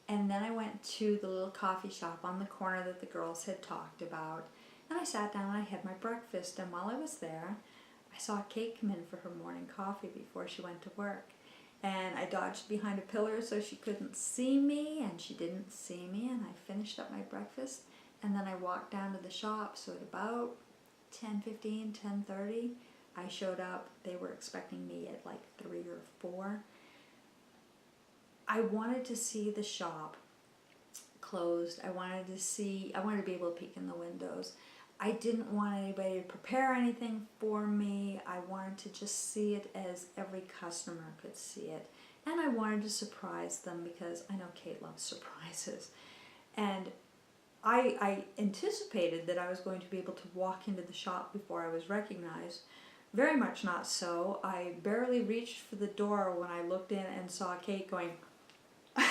and then I went to the little coffee shop on the corner that the girls had talked about, and I sat down and I had my breakfast, and while I was there, I saw Kate come in for her morning coffee before she went to work. And I dodged behind a pillar so she couldn't see me, and she didn't see me, and I finished up my breakfast, and then I walked down to the shop. So at about 10:15, 10:30, I showed up. They were expecting me at like 3 or 4. I wanted to see the shop closed. I wanted to be able to peek in the windows. I didn't want anybody to prepare anything for me. I wanted to just see it as every customer could see it. And I wanted to surprise them because I know Kate loves surprises. And I anticipated that I was going to be able to walk into the shop before I was recognized. Very much not so. I barely reached for the door when I looked in and saw Kate going out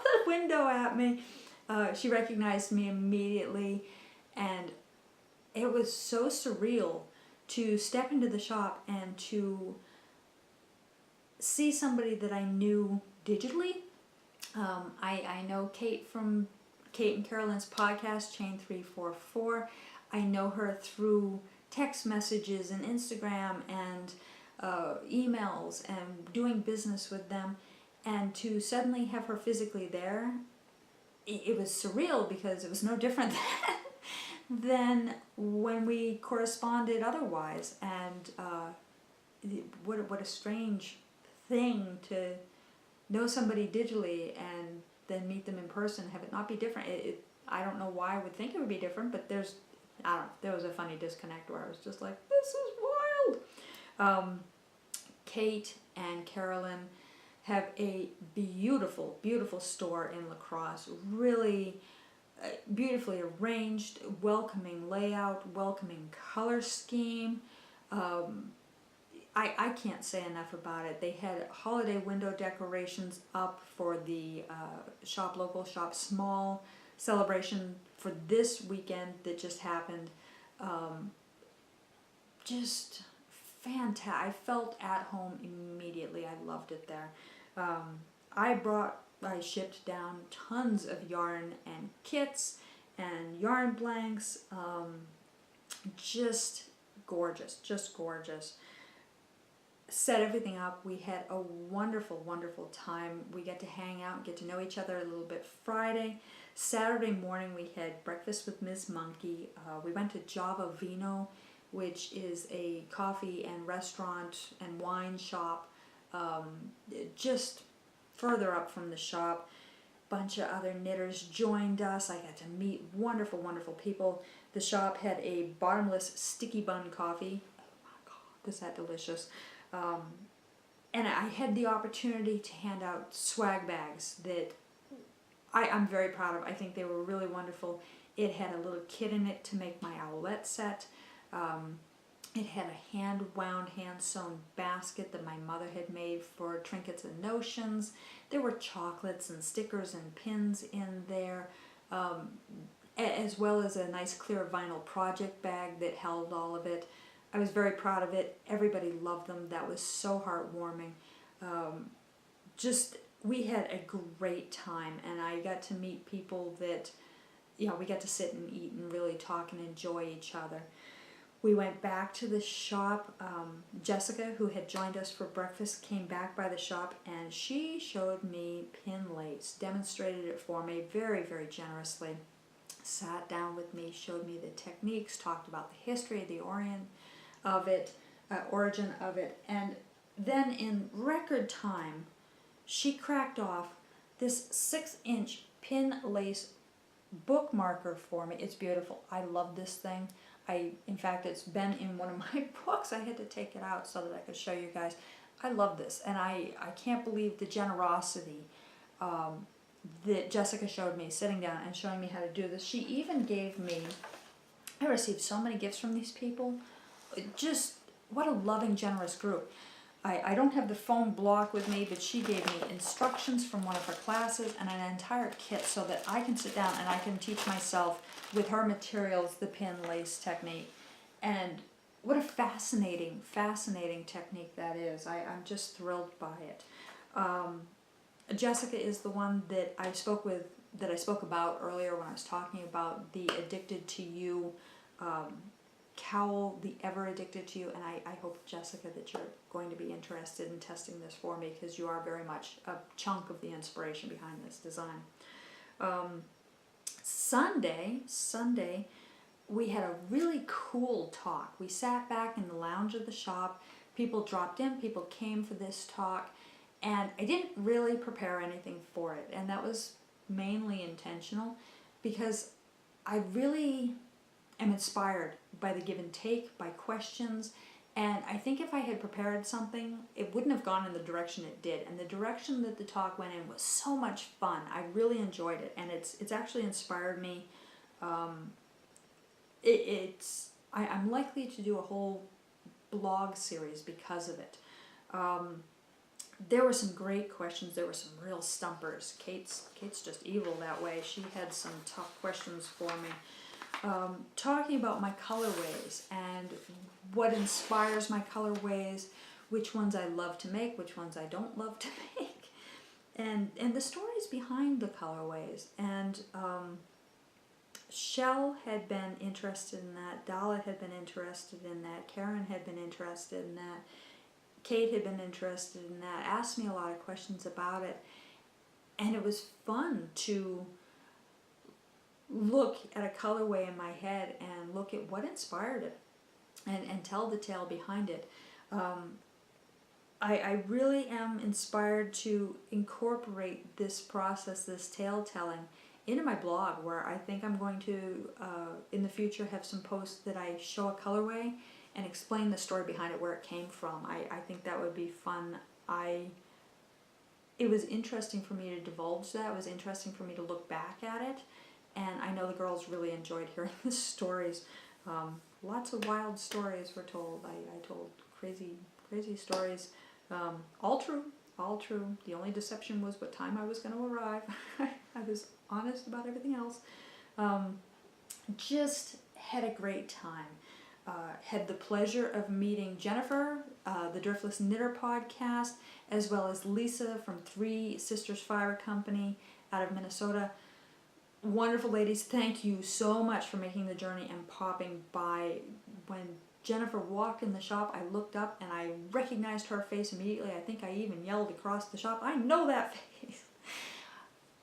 the window at me. She recognized me immediately, and it was so surreal to step into the shop and to see somebody that I knew digitally. I know Kate from Kate and Carolyn's podcast, Chain 344. I know her through text messages and Instagram and emails and doing business with them. And to suddenly have her physically there, it was surreal because it was no different than when we corresponded otherwise. And what a strange thing to know somebody digitally and then meet them in person, have it not be different. I don't know why I would think it would be different, but there was a funny disconnect where I was just like, this is wild. Kate and Carolyn have a beautiful, beautiful store in La Crosse. Really beautifully arranged, welcoming layout, welcoming color scheme. I can't say enough about it. They had holiday window decorations up for the Shop Local, Shop Small celebration for this weekend that just happened. Just fantastic. I felt at home immediately. I loved it there. I shipped down tons of yarn and kits and yarn blanks. Just gorgeous, just gorgeous. Set everything up. We had a wonderful, wonderful time. We got to hang out and get to know each other a little bit Friday. Saturday morning we had breakfast with Ms. Monkey. We went to Java Vino, which is a coffee and restaurant and wine shop just further up from the shop. Bunch of other knitters joined us. I got to meet wonderful, wonderful people. The shop had a bottomless sticky bun coffee. Oh my God, is that delicious. And I had the opportunity to hand out swag bags that I'm very proud of. I think they were really wonderful. It had a little kit in it to make my owlette set. It had a hand-wound, hand-sewn basket that my mother had made for trinkets and notions. There were chocolates and stickers and pins in there, as well as a nice clear vinyl project bag that held all of it. I was very proud of it. Everybody loved them. That was so heartwarming. We had a great time, and I got to meet people that, we got to sit and eat and really talk and enjoy each other. We went back to the shop. Jessica, who had joined us for breakfast, came back by the shop, and she showed me pin lace, demonstrated it for me very, very generously. Sat down with me, showed me the techniques, talked about the history, the origin of it, and then in record time, she cracked off this 6-inch pin lace bookmarker for me. It's beautiful. I love this thing. In fact, it's been in one of my books. I had to take it out so that I could show you guys. I love this, and I can't believe the generosity that Jessica showed me, sitting down and showing me how to do this. She even gave me, I received so many gifts from these people. Just, what a loving, generous group. I don't have the foam block with me, but she gave me instructions from one of her classes and an entire kit so that I can sit down and I can teach myself with her materials the pin lace technique. And what a fascinating, fascinating technique that is. I'm just thrilled by it. Jessica is the one that I spoke about earlier when I was talking about the Addicted to You cowl, the Ever Addicted to You, and I hope, Jessica, that you're going to be interested in testing this for me, because you are very much a chunk of the inspiration behind this design. Sunday, we had a really cool talk. We sat back in the lounge of the shop. People dropped in, people came for this talk, And I didn't really prepare anything for it, and that was mainly intentional because I really am inspired by the give and take, by questions, and I think if I had prepared something, it wouldn't have gone in the direction it did. And the direction that the talk went in was so much fun. I really enjoyed it, and it's actually inspired me. I'm likely to do a whole blog series because of it. There were some great questions. There were some real stumpers. Kate's just evil that way. She had some tough questions for me. Talking about my colorways and what inspires my colorways, which ones I love to make, which ones I don't love to make, and the stories behind the colorways. And Shell had been interested in that. Dala had been interested in that. Karen had been interested in that. Kate had been interested in that. Asked me a lot of questions about it, and it was fun to look at a colorway in my head and look at what inspired it and tell the tale behind it. I really am inspired to incorporate this process, this tale telling, into my blog, where I think I'm going to, in the future, have some posts that I show a colorway and explain the story behind it, where it came from. I think that would be fun. It was interesting for me to divulge that. It was interesting for me to look back at it. And I know the girls really enjoyed hearing the stories. Lots of wild stories were told. I told crazy stories. All true, all true. The only deception was what time I was going to arrive. I was honest about everything else. Just had a great time. Had the pleasure of meeting Jennifer, the Driftless Knitter podcast, as well as Lisa from Three Sisters Fire Company out of Minnesota. Wonderful ladies. Thank you so much for making the journey and popping by. When Jennifer walked in the shop, I looked up and I recognized her face immediately. I think I even yelled across the shop, "I know that face!"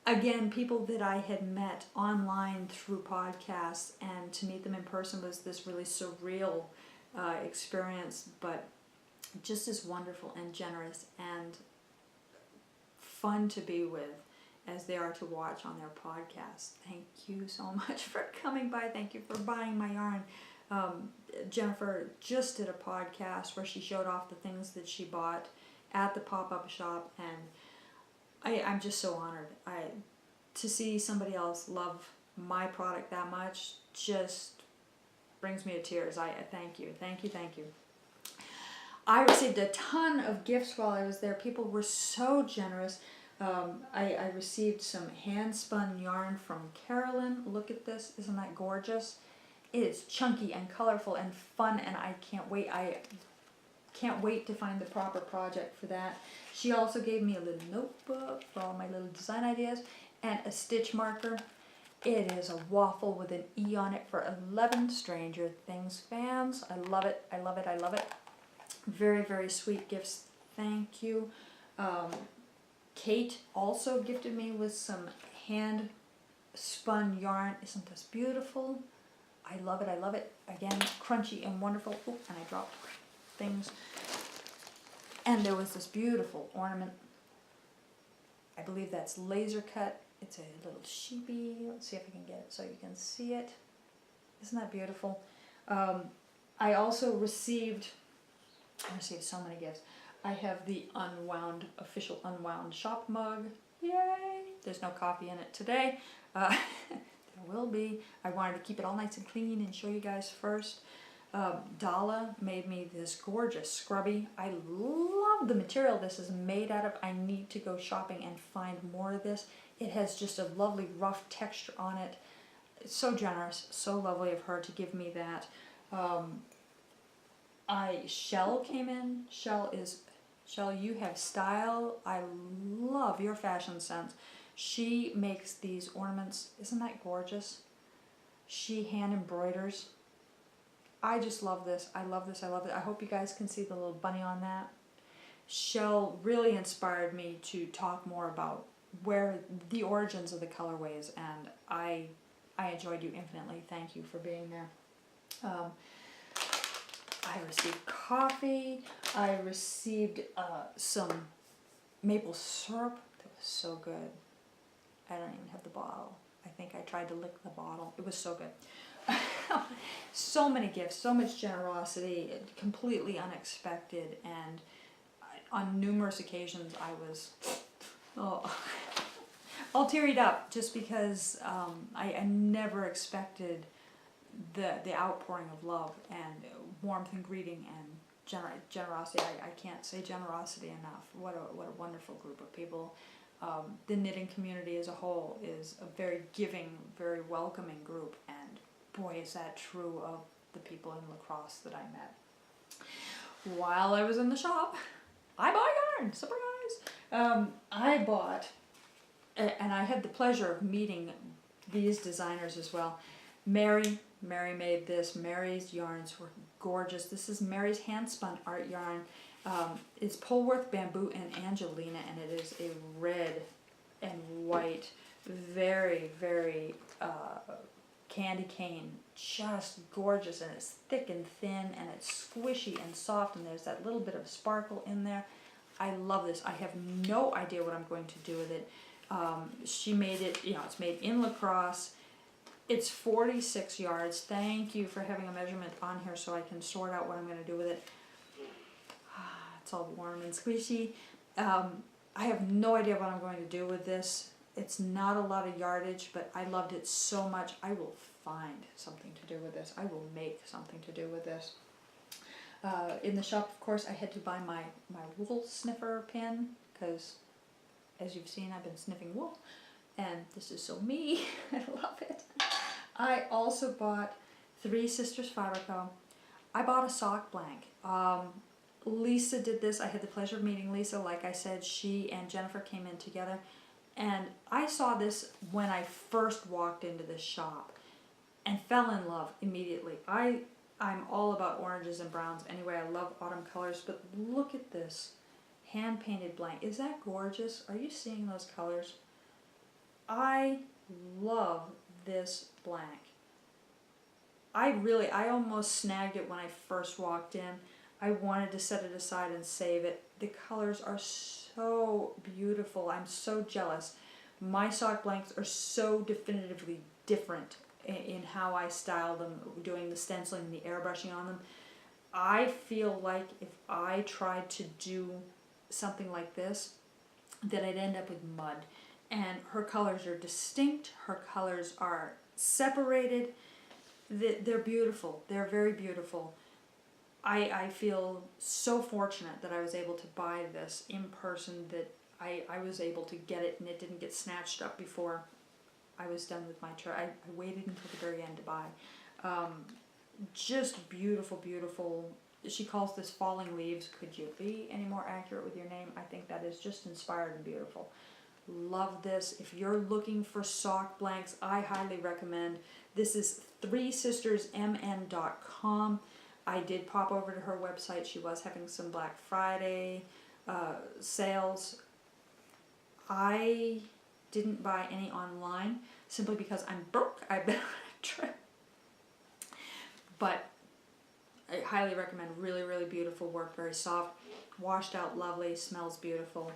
Again, people that I had met online through podcasts, and to meet them in person was this really surreal experience, but just as wonderful and generous and fun to be with as they are to watch on their podcast. Thank you so much for coming by. Thank you for buying my yarn. Jennifer just did a podcast where she showed off the things that she bought at the pop-up shop, and I'm just so honored. To see somebody else love my product that much just brings me to tears. I thank you. I received a ton of gifts while I was there. People were so generous. I received some hand-spun yarn from Carolyn. Look at this. Isn't that gorgeous? It is chunky and colorful and fun, and I can't wait. I can't wait to find the proper project for that. She also gave me a little notebook for all my little design ideas and a stitch marker. It is a waffle with an E on it for 11 Stranger Things fans. I love it. I love it. I love it. Very, very sweet gifts. Thank you. Kate also gifted me with some hand spun yarn. Isn't this beautiful? I love it. I love it. Again, crunchy and wonderful. Oop, and I dropped things. And there was this beautiful ornament. I believe that's laser cut. It's a little sheepy. Let's see if I can get it so you can see it. Isn't that beautiful? I also received so many gifts. I have the Unwound, official Unwound shop mug. Yay! There's no coffee in it today. There will be. I wanted to keep it all nice and clean and show you guys first. Dala made me this gorgeous scrubby. I love the material this is made out of. I need to go shopping and find more of this. It has just a lovely rough texture on it. It's so generous, so lovely of her to give me that. Shell came in. Shell, you have style. I love your fashion sense. She makes these ornaments. Isn't that gorgeous? She hand embroiders. I just love this. I love this. I love it. I hope you guys can see the little bunny on that. Shell really inspired me to talk more about where the origins of the colorways, and I enjoyed you infinitely. Thank you for being there. I received coffee. I received some maple syrup. That was so good. I don't even have the bottle. I think I tried to lick the bottle. It was so good. So many gifts, so much generosity, completely unexpected, and on numerous occasions I was all tearied up just because I never expected the outpouring of love and warmth and greeting and generosity. I can't say generosity enough. What a wonderful group of people. The knitting community as a whole is a very giving, very welcoming group, and boy, is that true of the people in La Crosse that I met. While I was in the shop, I bought yarn, surprise! I bought, and I had the pleasure of meeting these designers as well. Mary made this. Mary's yarns were gorgeous. This is Mary's hand-spun art yarn. It's Polworth Bamboo and Angelina, and it is a red and white, very, very candy cane, just gorgeous, and it's thick and thin, and it's squishy and soft, and there's that little bit of sparkle in there. I love this. I have no idea what I'm going to do with it. She made it, it's made in La Crosse. It's 46 yards. Thank you for having a measurement on here so I can sort out what I'm going to do with it. It's all warm and squishy. I have no idea what I'm going to do with this. It's not a lot of yardage, but I loved it so much. I will find something to do with this. I will make something to do with this. In the shop, of course, I had to buy my wool sniffer pin because, as you've seen, I've been sniffing wool, and this is so me. I love it. I also bought Three Sisters Fabrico. I bought a sock blank. Lisa did this. I had the pleasure of meeting Lisa. Like I said, she and Jennifer came in together, and I saw this when I first walked into this shop and fell in love immediately. I'm all about oranges and browns anyway. I love autumn colors, but look at this hand-painted blank. Is that gorgeous? Are you seeing those colors? I love this blank. I almost snagged it when I first walked in. I wanted to set it aside and save it. The colors are so beautiful. I'm so jealous. My sock blanks are so definitively different in how I style them, doing the stenciling and the airbrushing on them. I feel like if I tried to do something like this, that I'd end up with mud. And her colors are distinct. Her colors are separated. They're beautiful. They're very beautiful. I feel so fortunate that I was able to buy this in person, that I was able to get it and it didn't get snatched up before I was done with my trip. I waited until the very end to buy. Just beautiful, beautiful. She calls this Falling Leaves. Could you be any more accurate with your name? I think that is just inspired and beautiful. Love this. If you're looking for sock blanks, I highly recommend. This is 3sistersmn.com. I did pop over to her website. She was having some Black Friday sales. I didn't buy any online simply because I'm broke. I've been on a trip. But I highly recommend. Really, really beautiful work. Very soft, washed out, lovely, smells beautiful.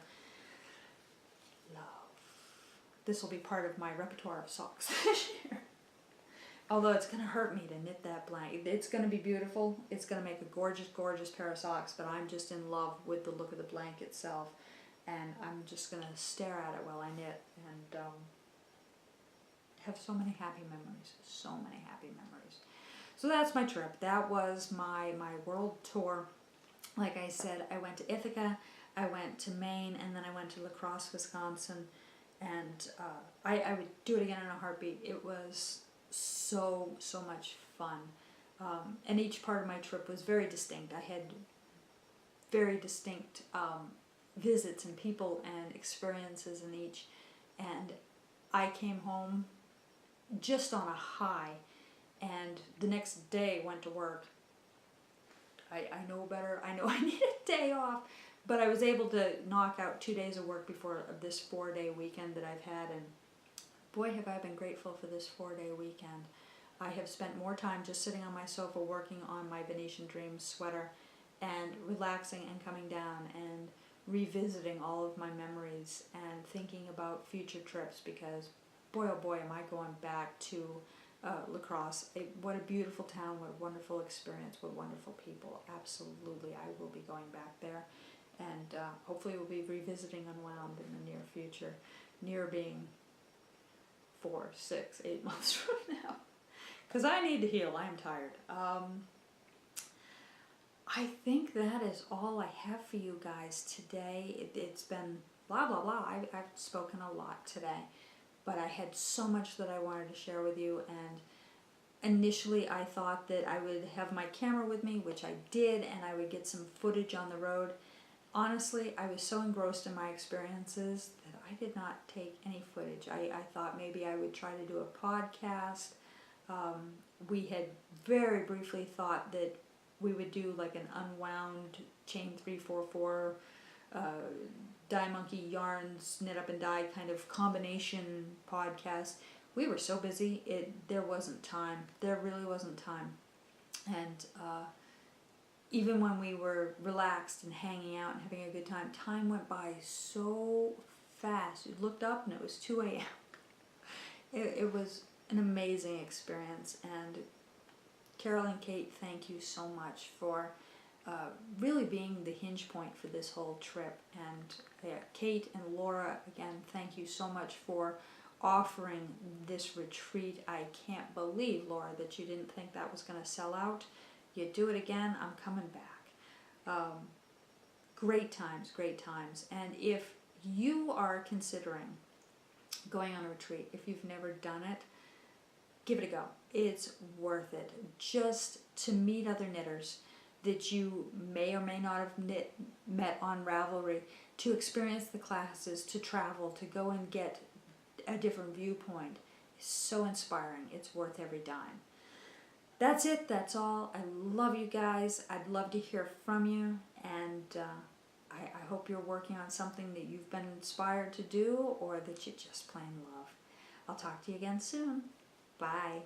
Love. This will be part of my repertoire of socks this year. Although it's going to hurt me to knit that blank. It's going to be beautiful. It's going to make a gorgeous, gorgeous pair of socks, but I'm just in love with the look of the blank itself. And I'm just going to stare at it while I knit and have so many happy memories. So many happy memories. So that's my trip. That was my world tour. Like I said, I went to Ithaca, I went to Maine, and then I went to La Crosse, Wisconsin. And I would do it again in a heartbeat. It was so much fun. And each part of my trip was very distinct. I had very distinct visits and people and experiences in each. And I came home just on a high, and the next day went to work. I know better. I know I need a day off, but I was able to knock out 2 days of work before this 4-day weekend that I've had, and boy, have I been grateful for this 4-day weekend. I have spent more time just sitting on my sofa working on my Venetian Dreams sweater and relaxing and coming down and revisiting all of my memories and thinking about future trips, because boy oh boy am I going back to La Crosse. What a beautiful town, what a wonderful experience, what wonderful people. Absolutely, I will be going back there, and hopefully we'll be revisiting Unwound in the near future, near being 4, 6, 8 months from now, because I need to heal. I'm tired. I think that is all I have for you guys today. It's been blah blah blah. I've spoken a lot today, but I had so much that I wanted to share with you, and initially I thought that I would have my camera with me, which I did, and I would get some footage on the road. Honestly, I was so engrossed in my experiences that I did not take any footage. I thought maybe I would try to do a podcast. We had very briefly thought that we would do like an Unwound chain 344 dye monkey yarns knit up and dye kind of combination podcast. We were so busy, there wasn't time. There really wasn't time. And even when we were relaxed and hanging out and having a good time, time went by so fast. You looked up and it was 2 a.m. It was an amazing experience, and Carol and Kate, thank you so much for really being the hinge point for this whole trip. And Kate and Laura, again, thank you so much for offering this retreat. I can't believe, Laura, that you didn't think that was going to sell out. You do it again, I'm coming back. Great times, great times. And if you are considering going on a retreat, if you've never done it, give it a go. It's worth it. Just to meet other knitters that you may or may not have met on Ravelry, to experience the classes, to travel, to go and get a different viewpoint. It's so inspiring. It's worth every dime. That's it. That's all. I love you guys. I'd love to hear from you, and I hope you're working on something that you've been inspired to do, or that you just plain love. I'll talk to you again soon. Bye.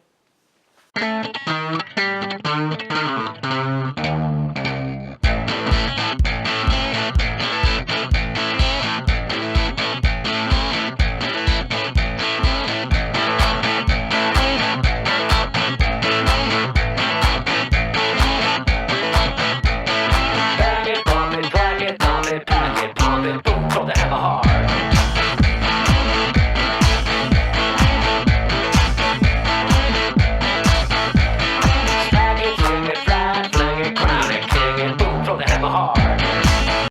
Hard.